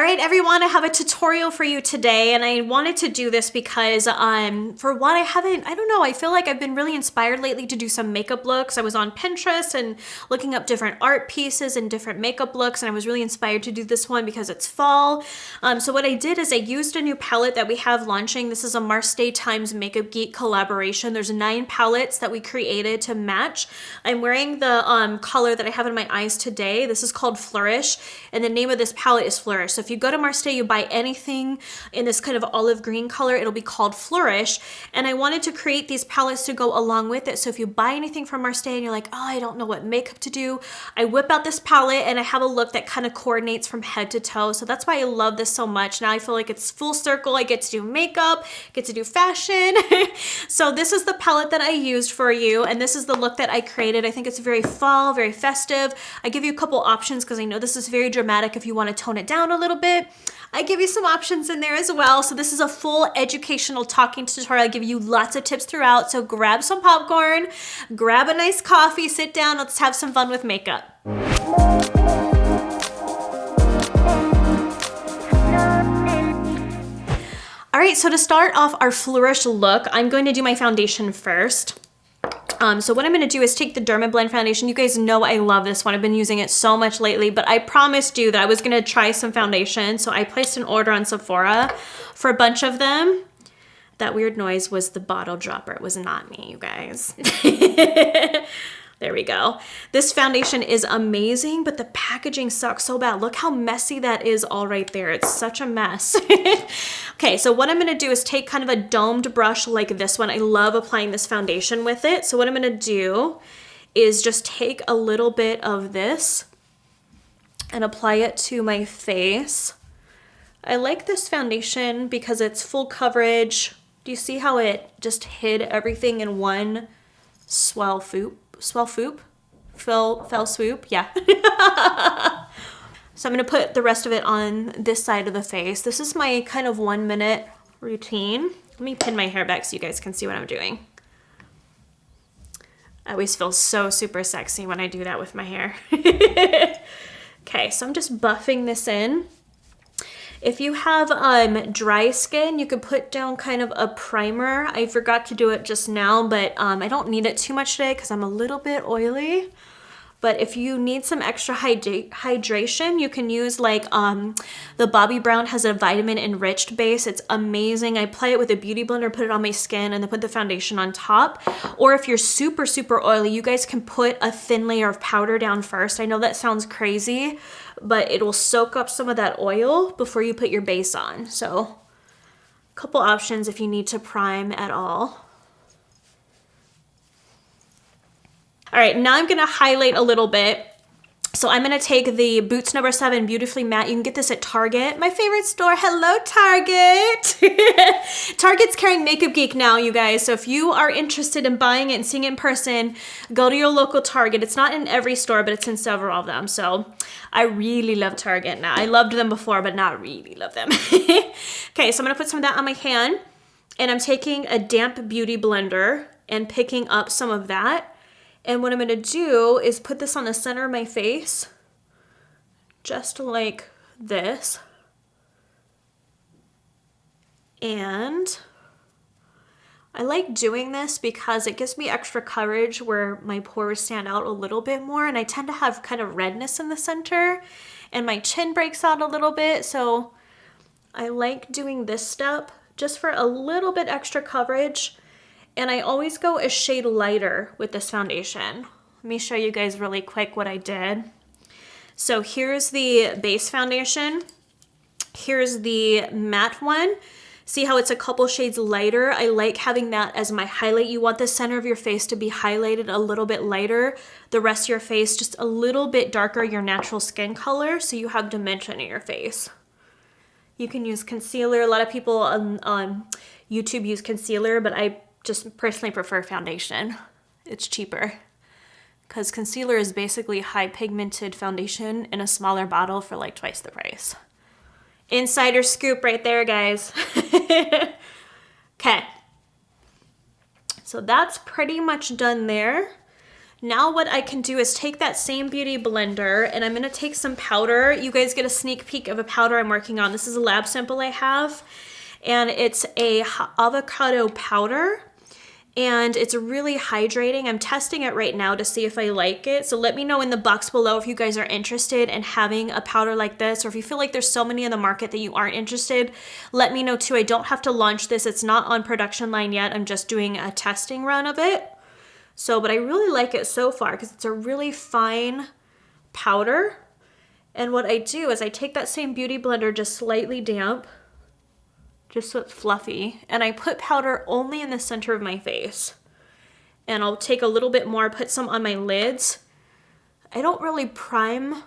right, everyone, I have a tutorial for you today, and I wanted to do this because for one, I don't know, I feel like I've been really inspired lately to do some makeup looks. I was on Pinterest and looking up different art pieces and different makeup looks, and I was really inspired to do this one because it's fall. So what I did is I used a new palette that we have launching. This is a MARSTÉ times Makeup Geek collaboration. There's 9 palettes that we created to match. I'm wearing the color that I have in my eyes today. This is called Flourish, and the name of this palette is Flourish. So if you go to MARSTÉ, you buy anything in this kind of olive green color, it'll be called Flourish. And I wanted to create these palettes to go along with it. So if you buy anything from MARSTÉ and you're like, oh, I don't know what makeup to do, I whip out this palette and I have a look that kind of coordinates from head to toe. So that's why I love this so much. Now I feel like it's full circle. I get to do makeup, get to do fashion. So this is the palette that I used for you, and this is the look that I created. I think it's very fall, very festive. I give you a couple options because I know this is very dramatic if you want to tone it down a little bit. I give you some options in there as well. So this is a full educational talking tutorial. I give you lots of tips throughout. So grab some popcorn, grab a nice coffee, sit down, let's have some fun with makeup. All right, so to start off our Flourish look, I'm going to do my foundation first. So what I'm going to do is take the DERMABLEND foundation. You guys know I love this one. I've been using it so much lately, but I promised you that I was going to try some foundation. So I placed an order on Sephora for a bunch of them. That weird noise was the bottle dropper. It was not me, you guys. There we go. This foundation is amazing, but the packaging sucks so bad. Look how messy that is all right there. It's such a mess. Okay, so what I'm gonna do is take kind of a domed brush like this one. I love applying this foundation with it. So what I'm gonna do is just take a little bit of this and apply it to my face. I like this foundation because it's full coverage. Do you see how it just hid everything in one fell swoop, yeah. So I'm gonna put the rest of it on this side of the face. This is my kind of 1-minute routine. Let me pin my hair back so you guys can see what I'm doing. I always feel so super sexy when I do that with my hair. Okay, so I'm just buffing this in. If you have dry skin, you could put down kind of a primer. I forgot to do it just now, but I don't need it too much today because I'm a little bit oily. But if you need some extra hydration, you can use like the BOBBI Brown has a vitamin enriched base. It's amazing. I apply it with a beauty blender, put it on my skin, and then put the foundation on top. Or if you're super, super oily, you guys can put a thin layer of powder down first. I know that sounds crazy, but it will soak up some of that oil before you put your base on. So a couple options if you need to prime at all. All right, now I'm gonna highlight a little bit. So I'm gonna take the Boots No. 7 Beautifully Matte. You can get this at Target, my favorite store. Hello, Target. Target's carrying Makeup Geek now, you guys. So if you are interested in buying it and seeing it in person, go to your local Target. It's not in every store, but it's in several of them. So I really love Target now. I loved them before, but not really love them. Okay, so I'm gonna put some of that on my hand, and I'm taking a damp beauty blender and picking up some of that. And what I'm gonna do is put this on the center of my face, just like this. And I like doing this because it gives me extra coverage where my pores stand out a little bit more, and I tend to have kind of redness in the center, and my chin breaks out a little bit. So I like doing this step just for a little bit extra coverage. And I always go a shade lighter with this foundation. Let me show you guys really quick what I did. So here's the base foundation. Here's the matte one. See how it's a couple shades lighter? I like having that as my highlight. You want the center of your face to be highlighted a little bit lighter. The rest of your face just a little bit darker, your natural skin color, so you have dimension in your face. You can use concealer. A lot of people on YouTube use concealer, but I just personally prefer foundation. It's cheaper because concealer is basically high pigmented foundation in a smaller bottle for like twice the price. Insider scoop right there, guys. Okay, so that's pretty much done there. Now what I can do is take that same beauty blender and I'm gonna take some powder. You guys get a sneak peek of a powder I'm working on. This is a lab sample I have, and it's a avocado powder, and it's really hydrating. I'm testing it right now to see if I like it. So let me know in the box below if you guys are interested in having a powder like this, or if you feel like there's so many in the market that you aren't interested, let me know too. I don't have to launch this. It's not on production line yet. I'm just doing a testing run of it. So, but I really like it so far because it's a really fine powder. And what I do is I take that same beauty blender, just slightly damp, just so it's fluffy, and I put powder only in the center of my face. And I'll take a little bit more, put some on my lids. I don't really prime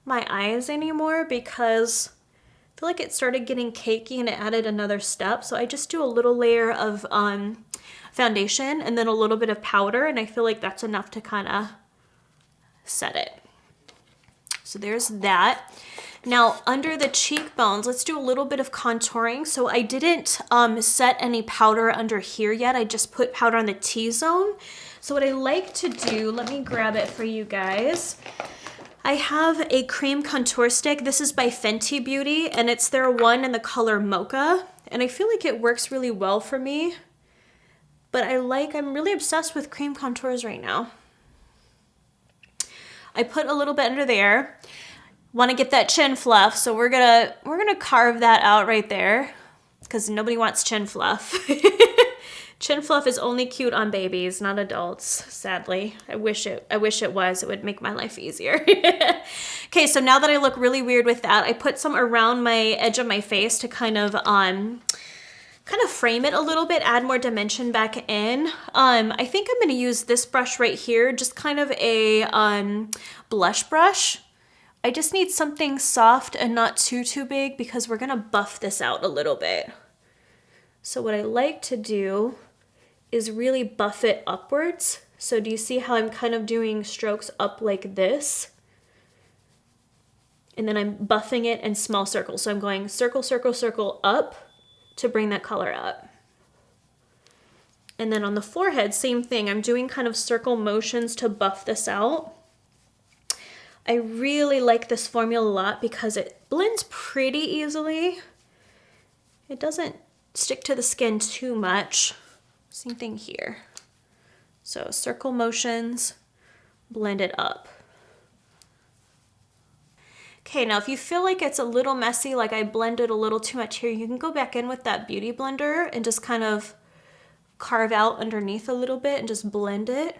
my eyes anymore because I feel like it started getting cakey and it added another step. So I just do a little layer of foundation and then a little bit of powder, and I feel like that's enough to kind of set it. So there's that. Now under the cheekbones, let's do a little bit of contouring. So I didn't set any powder under here yet. I just put powder on the T-zone. So what I like to do, let me grab it for you guys. I have a cream contour stick. This is by Fenty Beauty, and it's their one in the color Mocha. And I feel like it works really well for me. But I'm really obsessed with cream contours right now. I put a little bit under there. Want to get that chin fluff, so we're gonna carve that out right there because nobody wants chin fluff. Chin fluff is only cute on babies, not adults, sadly. I wish it was. It would make my life easier. Okay, so now that I look really weird with that, I put some around my edge of my face to kind of frame it a little bit, add more dimension back in. I think I'm gonna use this brush right here, just kind of a blush brush. I just need something soft and not too big because we're gonna buff this out a little bit. So what I like to do is really buff it upwards. So do you see how I'm kind of doing strokes up like this? And then I'm buffing it in small circles. So I'm going circle, circle, circle up to bring that color up. And then on the forehead, same thing. I'm doing kind of circle motions to buff this out. I really like this formula a lot because it blends pretty easily. It doesn't stick to the skin too much. Same thing here. So circle motions, blend it up. Okay, now if you feel like it's a little messy, like I blended a little too much here, you can go back in with that beauty blender and just kind of carve out underneath a little bit and just blend it.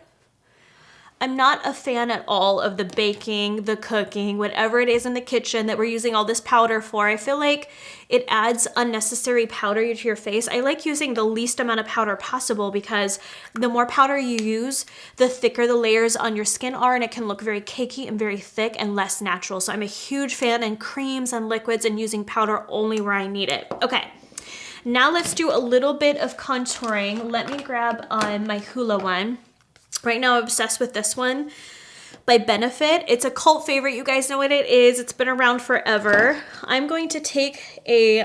I'm not a fan at all of the baking, the cooking, whatever it is in the kitchen that we're using all this powder for. I feel like it adds unnecessary powder to your face. I like using the least amount of powder possible because the more powder you use, the thicker the layers on your skin are, and it can look very cakey and very thick and less natural. So I'm a huge fan in creams and liquids and using powder only where I need it. Okay, now let's do a little bit of contouring. Let me grab my HOOLA one. Right now I'm obsessed with this one by Benefit. It's a cult favorite. You guys know what it is. It's been around forever. I'm going to take a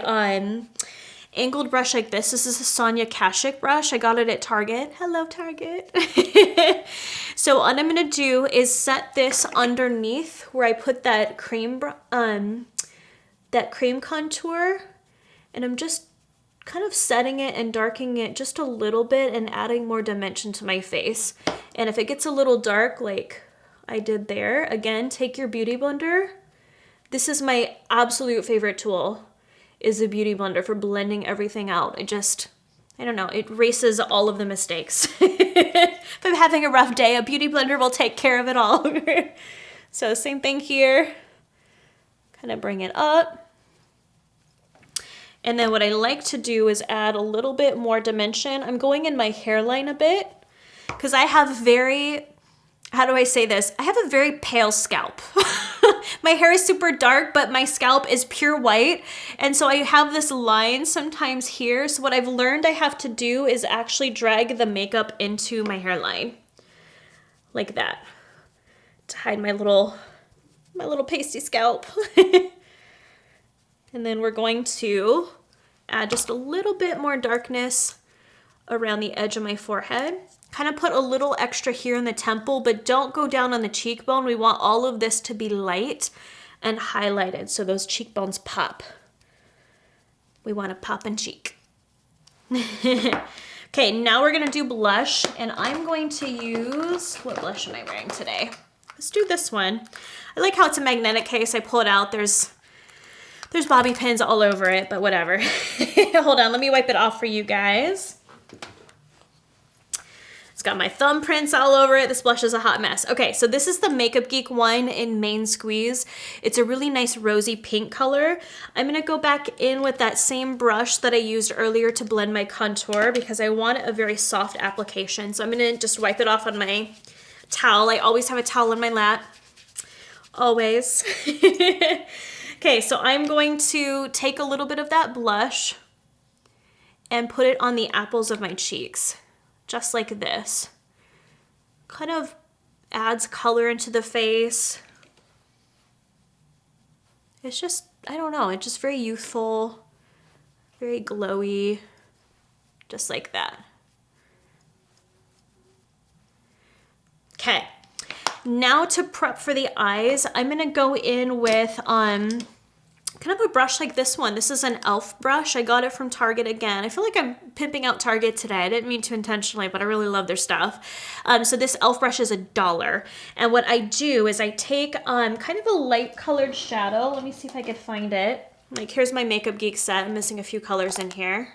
angled brush like this. This is a Sonia Kashuk brush. I got it at Target. Hello, Target. So what I'm going to do is set this underneath where I put that cream contour, and I'm just kind of setting it and darkening it just a little bit and adding more dimension to my face. And if it gets a little dark like I did there, again, take your beauty blender. This is my absolute favorite tool, is the beauty blender for blending everything out. I don't know, it erases all of the mistakes. If I'm having a rough day, a beauty blender will take care of it all. So same thing here, kind of bring it up. And then what I like to do is add a little bit more dimension. I'm going in my hairline a bit because I have how do I say this? I have a very pale scalp. My hair is super dark, but my scalp is pure white. And so I have this line sometimes here. So what I've learned I have to do is actually drag the makeup into my hairline like that to hide my little pasty scalp. And then we're going to add just a little bit more darkness around the edge of my forehead. kind of put a little extra here in the temple, but don't go down on the cheekbone. We want all of this to be light and highlighted so those cheekbones pop. We want a poppin' cheek. Okay, now we're gonna do blush, and I'm going to use, what blush am I wearing today? Let's do this one. I like how it's a magnetic case. I pull it out, there's bobby pins all over it, but whatever. Hold on, let me wipe it off for you guys. It's got my thumbprints all over it. This blush is a hot mess. Okay, so this is the Makeup Geek one in Main Squeeze. It's a really nice rosy pink color. I'm gonna go back in with that same brush that I used earlier to blend my contour because I want a very soft application. So I'm gonna just wipe it off on my towel. I always have a towel in my lap, always. Okay, so I'm going to take a little bit of that blush and put it on the apples of my cheeks. Just like this. Kind of adds color into the face. It's just, I don't know, it's just very youthful, very glowy, just like that. Okay, now to prep for the eyes, I'm gonna go in with kind of a brush like this one. This is an e.l.f. brush. I got it from Target again. I feel like I'm pimping out Target today. I didn't mean to intentionally, but I really love their stuff. So this e.l.f. brush is $1. And what I do is I take kind of a light colored shadow. Let me see if I can find it. Like here's my Makeup Geek set. I'm missing a few colors in here.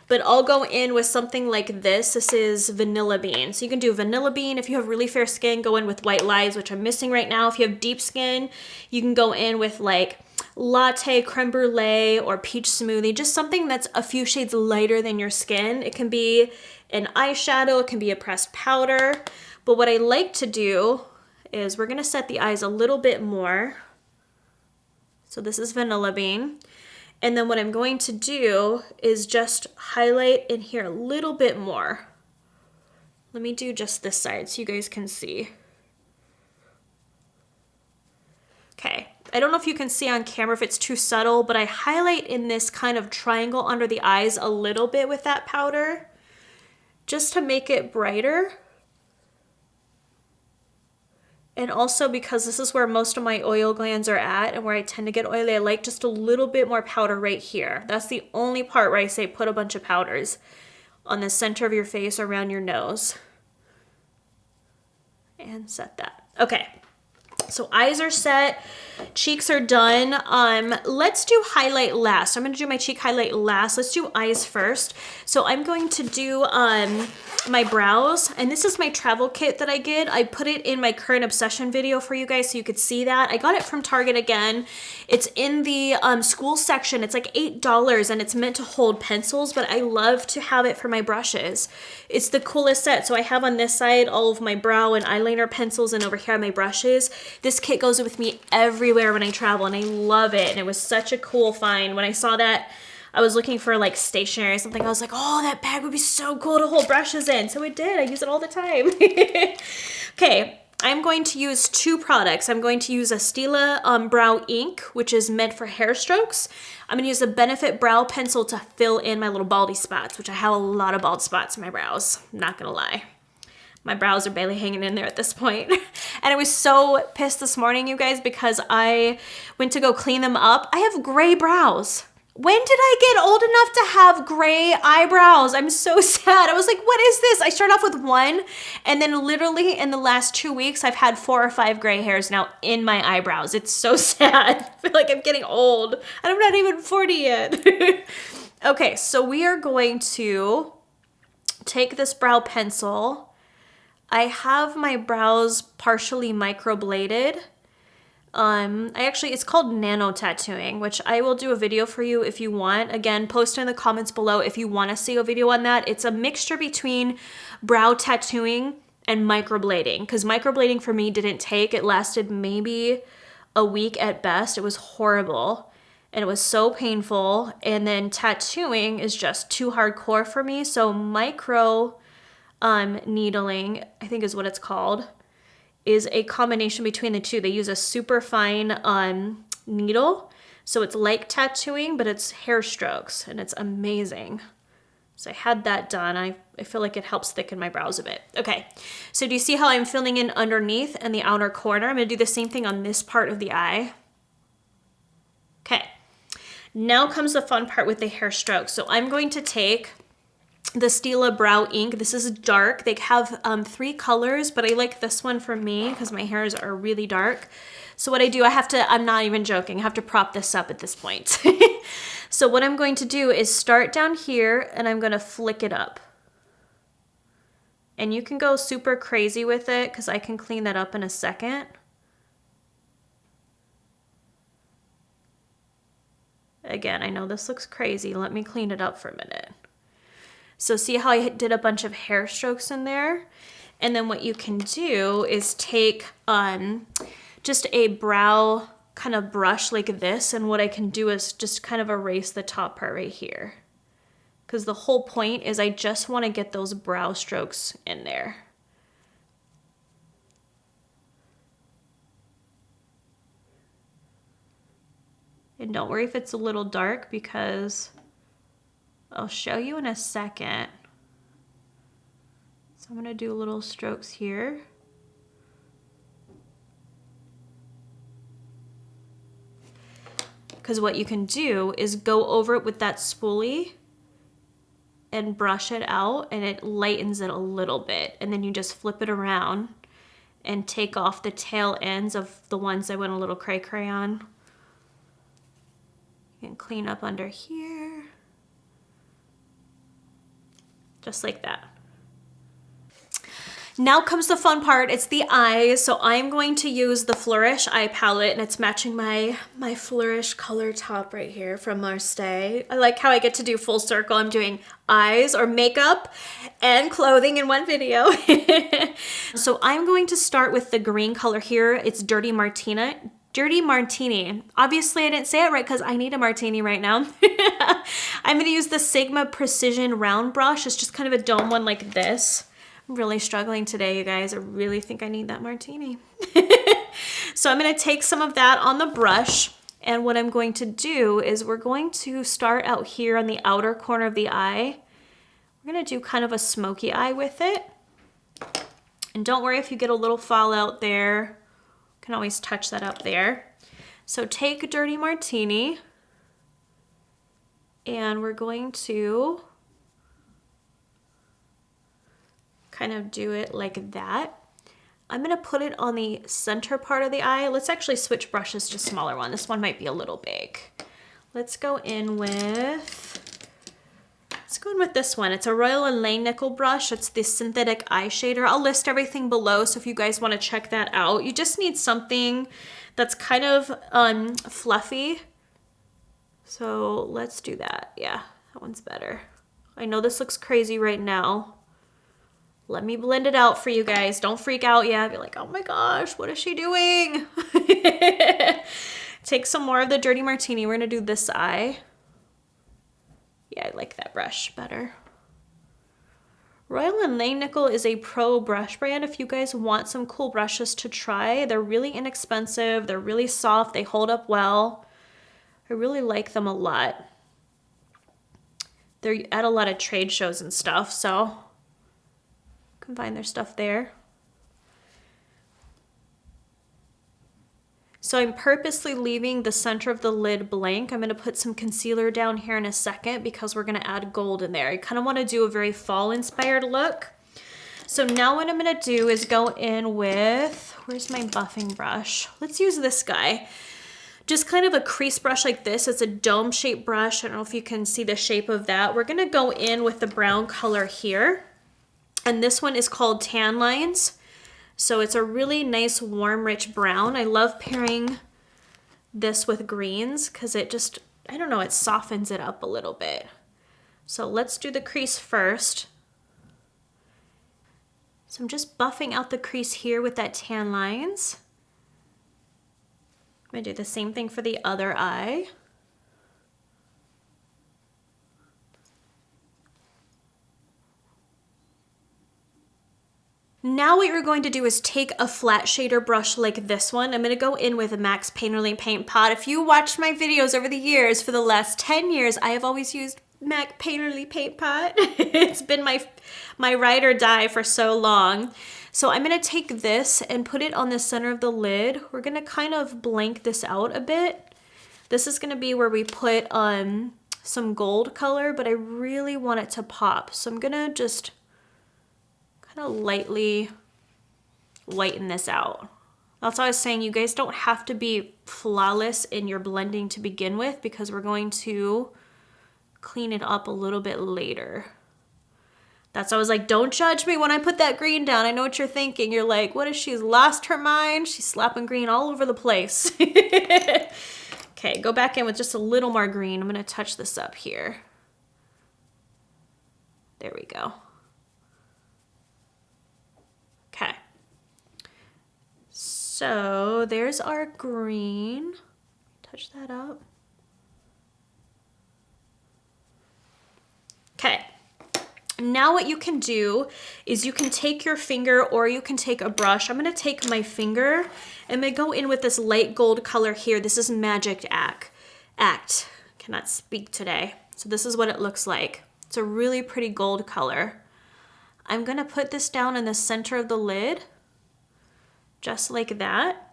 But I'll go in with something like this. This is Vanilla Bean. So you can do Vanilla Bean. If you have really fair skin, go in with White Lies, which I'm missing right now. If you have deep skin, you can go in with like Latte, Creme Brulee, or Peach Smoothie. Just something that's a few shades lighter than your skin. It can be an eyeshadow, it can be a pressed powder. But what I like to do is we're gonna set the eyes a little bit more. So this is Vanilla Bean. And then what I'm going to do is just highlight in here a little bit more. Let me do just this side so you guys can see. Okay, I don't know if you can see on camera if it's too subtle, but I highlight in this kind of triangle under the eyes a little bit with that powder, just to make it brighter. And also because this is where most of my oil glands are at and where I tend to get oily, I like just a little bit more powder right here. That's the only part where I say put a bunch of powders on the center of your face, around your nose. And set that. Okay, so eyes are set, cheeks are done. Let's do highlight last. I'm gonna do my cheek highlight last. Let's do eyes first. So I'm going to do my brows, and this is my travel kit that I get. I put it in my current obsession video for you guys so you could see that. I got it from Target again. It's in the school section. It's like $8 and it's meant to hold pencils, but I love to have it for my brushes. It's the coolest set. So I have on this side all of my brow and eyeliner pencils, and over here are my brushes. This kit goes with me everywhere when I travel, and I love it. And it was such a cool find. When I saw that, I was looking for like stationery or something. I was like, oh, that bag would be so cool to hold brushes in. So it did. I use it all the time. Okay, I'm going to use two products. I'm going to use a STILA brow ink, which is meant for hair strokes. I'm going to use a Benefit brow pencil to fill in my little baldy spots, which I have a lot of bald spots in my brows. I'm not going to lie. My brows are barely hanging in there at this point. And I was so pissed this morning, you guys, because I went to go clean them up. I have gray brows. When did I get old enough to have gray eyebrows? I'm so sad. I was like, what is this? I started off with one, and then literally in the last 2 weeks, I've had 4 or 5 gray hairs now in my eyebrows. It's so sad. I feel like I'm getting old. And I'm not even 40 yet. Okay, so we are going to take this brow pencil. I have my brows partially microbladed. It's called nano tattooing, which I will do a video for you if you want. Again, post in the comments below if you want to see a video on that. It's a mixture between brow tattooing and microblading, because microblading for me didn't take. It lasted maybe a week at best. It was horrible and it was so painful. And then tattooing is just too hardcore for me. So micro needling, I think is what it's called, is a combination between the two. They use a super fine needle, so it's like tattooing, but it's hair strokes, and it's amazing. So I had that done. I feel like it helps thicken my brows a bit. Okay, so do you see how I'm filling in underneath and the outer corner? I'm gonna do the same thing on this part of the eye. Okay, now comes the fun part with the hair strokes. So I'm going to take the STILA Brow Ink. This is dark. They have 3 colors, but I like this one for me because my hairs are really dark. So what I do, I'm not even joking, I have to prop this up at this point. So what I'm going to do is start down here and I'm gonna flick it up. And you can go super crazy with it because I can clean that up in a second. Again, I know this looks crazy. Let me clean it up for a minute. So see how I did a bunch of hair strokes in there? And then what you can do is take just a brow kind of brush like this, and what I can do is just kind of erase the top part right here. Because the whole point is I just want to get those brow strokes in there. And don't worry if it's a little dark because I'll show you in a second. So I'm going to do little strokes here. Because what you can do is go over it with that spoolie and brush it out, and it lightens it a little bit. And then you just flip it around and take off the tail ends of the ones that went a little cray-cray on. You can clean up under here. Just like that. Now comes the fun part, it's the eyes. So I'm going to use the Flourish eye palette, and it's matching my Flourish color top right here from MARSTÉ. I like how I get to do full circle. I'm doing eyes or makeup and clothing in one video. So I'm going to start with the green color here. It's Dirty Martini. Obviously I didn't say it right because I need a martini right now. I'm gonna use the Sigma Precision Round Brush. It's just kind of a dome one like this. I'm really struggling today, you guys. I really think I need that martini. So I'm gonna take some of that on the brush, and what I'm going to do is we're going to start out here on the outer corner of the eye. We're gonna do kind of a smoky eye with it. And don't worry if you get a little fallout there. You can always touch that up there. So take Dirty Martini, and we're going to kind of do it like that. I'm gonna put it on the center part of the eye. Let's actually switch brushes to a smaller one. This one might be a little big. Let's go in with this one. It's a Royal & Lane nickel brush. It's the synthetic eye shader. I'll list everything below, so if you guys want to check that out. You just need something that's kind of fluffy. So let's do that. Yeah, that one's better. I know this looks crazy right now. Let me blend it out for you guys. Don't freak out yet. Be like, oh my gosh, what is she doing? Take some more of the Dirty Martini. We're gonna do this eye. Yeah, I like that brush better. Royal & Lane Nickel is a pro brush brand. If you guys want some cool brushes to try, they're really inexpensive. They're really soft. They hold up well. I really like them a lot. They're at a lot of trade shows and stuff, so you can find their stuff there. So I'm purposely leaving the center of the lid blank. I'm gonna put some concealer down here in a second because we're gonna add gold in there. I kind of wanna do a very fall inspired look. So now what I'm gonna do is go in with, where's my buffing brush? Let's use this guy. Just kind of a crease brush like this. It's a dome shaped brush. I don't know if you can see the shape of that. We're gonna go in with the brown color here. And this one is called Tan Lines. So it's a really nice, warm, rich brown. I love pairing this with greens because it just, I don't know, it softens it up a little bit. So let's do the crease first. So I'm just buffing out the crease here with that Tan Lines. I'm gonna do the same thing for the other eye. Now what you're going to do is take a flat shader brush like this one. I'm gonna go in with a Max Painterly Paint Pot. If you watched my videos over the years, for the last 10 years, I have always used MAC Painterly paint pot. It's been my ride or die for so long. So I'm gonna take this and put it on the center of the lid. We're gonna kind of blank this out a bit. This is gonna be where we put some gold color, but I really want it to pop. So I'm gonna just kind of lightly lighten this out. That's why I was saying you guys don't have to be flawless in your blending to begin with, because we're going to clean it up a little bit later. That's why I was like, don't judge me when I put that green down. I know what you're thinking. You're like, what if she's lost her mind? She's slapping green all over the place. Okay, go back in with just a little more green. I'm gonna touch this up here. There we go. Okay. So there's our green. Touch that up. Okay. Now what you can do is you can take your finger or you can take a brush. I'm going to take my finger and I'm going to go in with this light gold color here. This is Magic Act. Cannot speak today. So this is what it looks like. It's a really pretty gold color. I'm going to put this down in the center of the lid, just like that.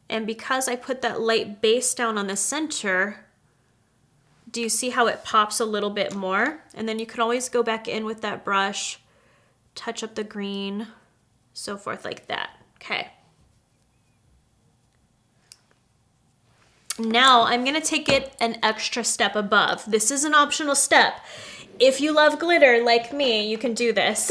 And because I put that light base down on the center, do you see how it pops a little bit more? And then you can always go back in with that brush, touch up the green, so forth like that. Okay. Now I'm gonna take it an extra step above. This is an optional step. If you love glitter like me, you can do this.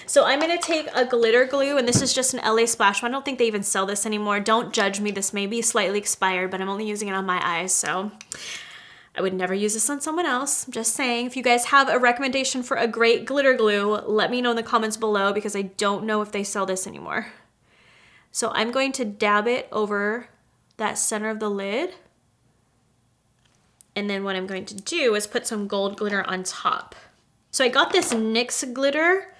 So I'm gonna take a glitter glue, and this is just an LA Splash. I don't think they even sell this anymore. Don't judge me, this may be slightly expired, but I'm only using it on my eyes, so I would never use this on someone else. I'm just saying, if you guys have a recommendation for a great glitter glue, let me know in the comments below, because I don't know if they sell this anymore. So I'm going to dab it over that center of the lid. And then what I'm going to do is put some gold glitter on top. So I got this NYX glitter.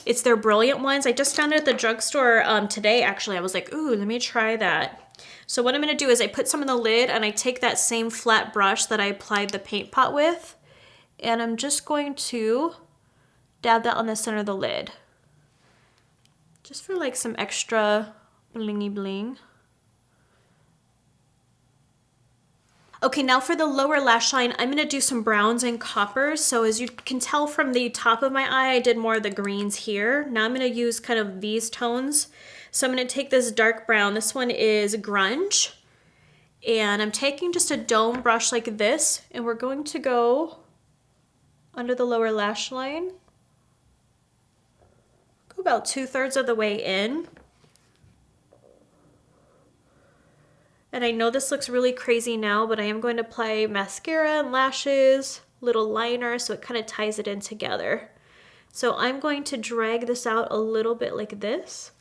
It's their Brilliant ones. I just found it at the drugstore today, actually. I was like, ooh, let me try that. So what I'm gonna do is I put some in the lid and I take that same flat brush that I applied the paint pot with, and I'm just going to dab that on the center of the lid. Just for like some extra blingy bling. Okay, now for the lower lash line, I'm gonna do some browns and coppers. So as you can tell from the top of my eye, I did more of the greens here. Now I'm gonna use kind of these tones. So I'm gonna take this dark brown. This one is Grunge. And I'm taking just a dome brush like this, and we're going to go under the lower lash line. Go about 2/3 of the way in. And I know this looks really crazy now, but I am going to apply mascara and lashes, little liner, so it kind of ties it in together. So I'm going to drag this out a little bit like this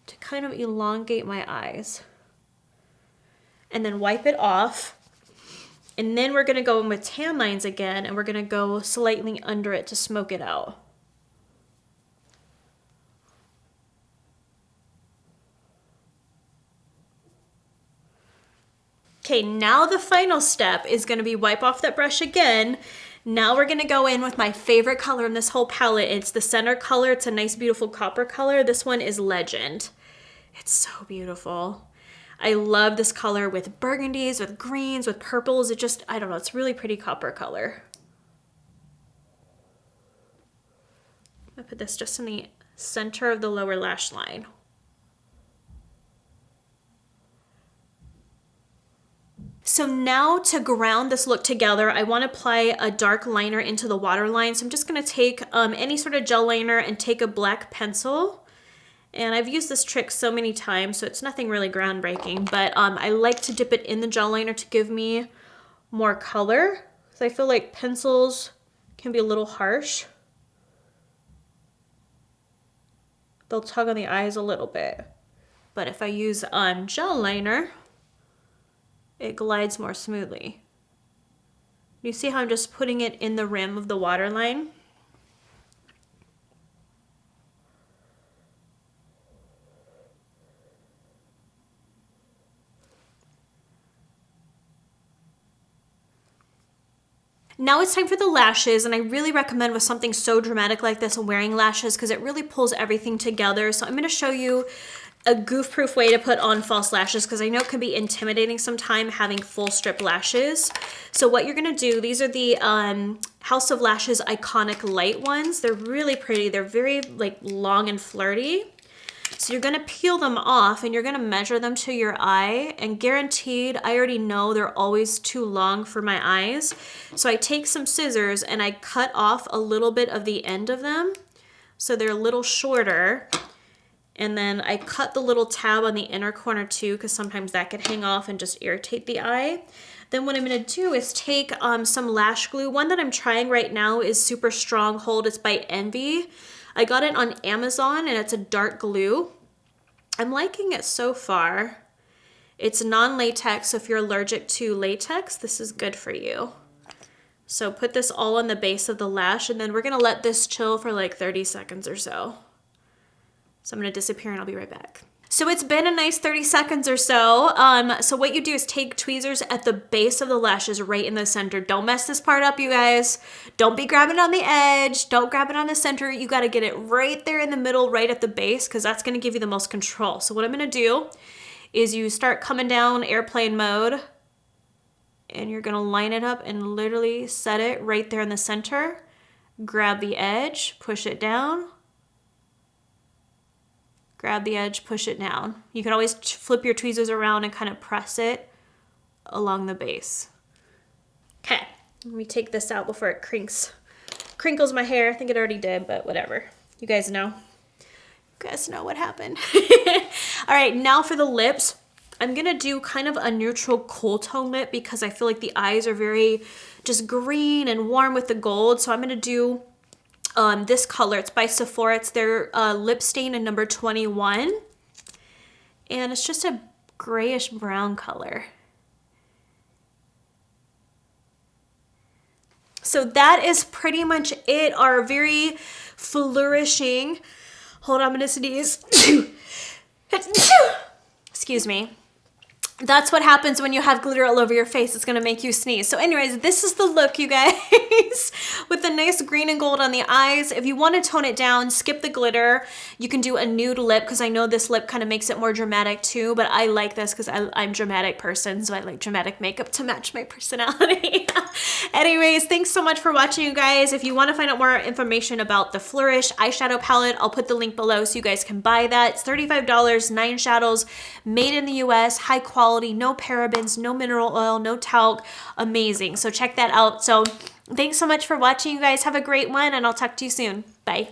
to kind of elongate my eyes. And then wipe it off. And then we're gonna go in with tan lines again, and we're gonna go slightly under it to smoke it out. Okay, now the final step is gonna be wipe off that brush again. Now we're gonna go in with my favorite color in this whole palette. It's the center color. It's a nice, beautiful copper color. This one is Legend. It's so beautiful. I love this color with burgundies, with greens, with purples. It just, I don't know, it's really pretty copper color. I'm gonna put this just in the center of the lower lash line. So now to ground this look together, I want to apply a dark liner into the waterline. So I'm just going to take any sort of gel liner and take a black pencil. And I've used this trick so many times, so it's nothing really groundbreaking, but I like to dip it in the gel liner to give me more color. So I feel like pencils can be a little harsh. They'll tug on the eyes a little bit. But if I use gel liner, it glides more smoothly. You see how I'm just putting it in the rim of the waterline? Now it's time for the lashes, and I really recommend with something so dramatic like this wearing lashes because it really pulls everything together. So I'm going to show you a goof-proof way to put on false lashes because I know it can be intimidating sometimes having full strip lashes. So what you're going to do, these are the House of Lashes Iconic Light ones. They're really pretty. They're very like long and flirty. So you're gonna peel them off and you're gonna measure them to your eye, and guaranteed, I already know they're always too long for my eyes. So I take some scissors and I cut off a little bit of the end of them so they're a little shorter. And then I cut the little tab on the inner corner too, because sometimes that could hang off and just irritate the eye. Then what I'm gonna do is take some lash glue. One that I'm trying right now is Super Stronghold. It's by Envy. I got it on Amazon and it's a dark glue. I'm liking it so far. It's non-latex, so if you're allergic to latex, this is good for you. So put this all on the base of the lash, and then we're gonna let this chill for like 30 seconds or so. So I'm gonna disappear and I'll be right back. So it's been a nice 30 seconds or so. So what you do is take tweezers at the base of the lashes right in the center. Don't mess this part up, you guys. Don't be grabbing it on the edge. Don't grab it on the center. You gotta get it right there in the middle, right at the base, because that's gonna give you the most control. So what I'm gonna do is you start coming down airplane mode, and you're gonna line it up and literally set it right there in the center. Grab the edge, push it down. Grab the edge, push it down. You can always flip your tweezers around and kind of press it along the base. Okay, let me take this out before it crinkles my hair. I think it already did, but whatever. You guys know. You guys know what happened. All right, now for the lips. I'm gonna do kind of a neutral cool tone lip because I feel like the eyes are very just green and warm with the gold. So I'm gonna do this color. It's by Sephora. It's their lip stain in number 21. And it's just a grayish brown color. So that is pretty much it. Our very flourishing, hold on, I'm gonna sneeze. Excuse me. That's what happens when you have glitter all over your face. It's gonna make you sneeze. So anyways, this is the look, you guys, with the nice green and gold on the eyes. If you wanna tone it down, skip the glitter. You can do a nude lip, because I know this lip kind of makes it more dramatic too, but I like this because I'm a dramatic person, so I like dramatic makeup to match my personality. Anyways, thanks so much for watching, you guys. If you wanna find out more information about the Flourish eyeshadow palette, I'll put the link below so you guys can buy that. It's $35, 9 shadows, made in the US, high quality, no parabens, no mineral oil, no talc. Amazing. So check that out. So thanks so much for watching, you guys. Have a great one, and I'll talk to you soon. Bye.